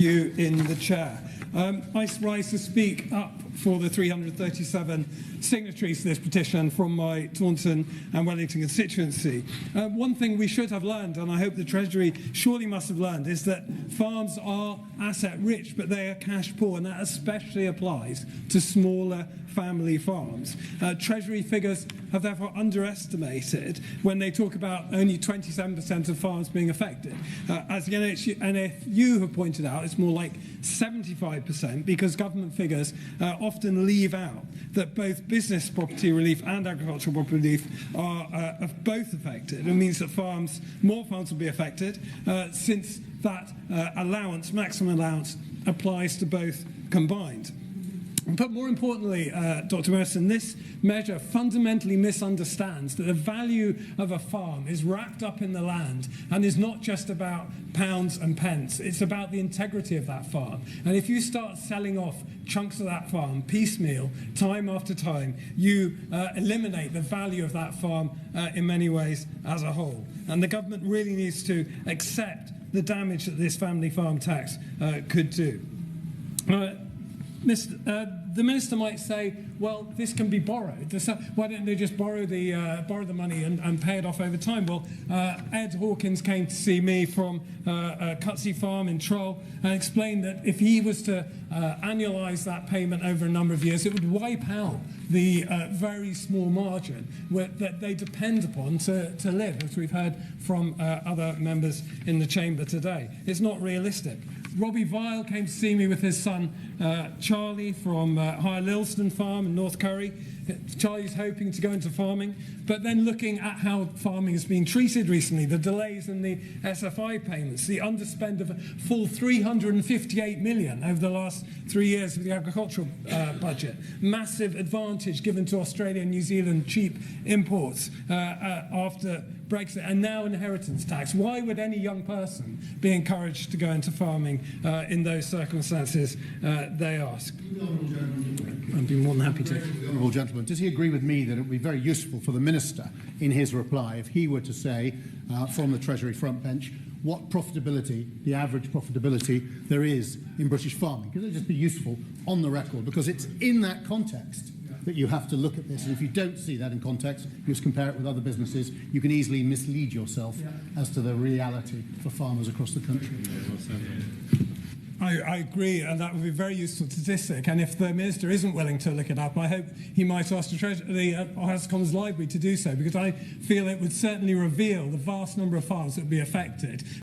You in the chair. I rise to speak up for the 337 signatories to this petition from my Taunton and Wellington constituency. One thing we should have learned, and I hope the Treasury surely must have learned, is that farms are asset rich, but they are cash poor, and that especially applies to smaller family farms. Treasury figures have therefore underestimated when they talk about only 27% of farms being affected. As the NFU have pointed out, it's more like 75% because government figures often leave out that both business property relief and agricultural property relief are both affected. It means that more farms will be affected since that maximum allowance, applies to both combined. But more importantly, Dr. Merson, this measure fundamentally misunderstands that the value of a farm is wrapped up in the land and is not just about pounds and pence. It's about the integrity of that farm. And if you start selling off chunks of that farm piecemeal, time after time, you eliminate the value of that farm in many ways as a whole. And the government really needs to accept the damage that this family farm tax could do. The minister might say, well, this can be borrowed. Why don't they just borrow the money and pay it off over time? Well, Ed Hawkins came to see me from Cutsey Farm in Troll and explained that if he was to annualise that payment over a number of years, it would wipe out the very small margin that they depend upon to live, as we've heard from other members in the chamber today. It's not realistic. Robbie Vile came to see me with his son Charlie from Higher Lilston Farm in North Curry. Charlie's hoping to go into farming, but then looking at how farming has been treated recently, the delays in the SFI payments, the underspend of a full 358 million over the last 3 years of the agricultural budget, massive advantage given to Australia and New Zealand cheap imports after Brexit, and now inheritance tax. Why would any young person be encouraged to go into farming in those circumstances, they ask? I'd be more than happy to. Honourable gentleman, does he agree with me that it would be very useful for the Minister in his reply if he were to say from the Treasury front bench what profitability, the average profitability there is in British farming? Because it would just be useful on the record, because it's in that context that you have to look at this, and if you don't see that in context, you just compare it with other businesses, you can easily mislead yourself as to the reality for farmers across the country. I agree, and that would be a very useful statistic. And if the Minister isn't willing to look it up, I hope he might ask the House of Commons Library to do so, because I feel it would certainly reveal the vast number of farms that would be affected.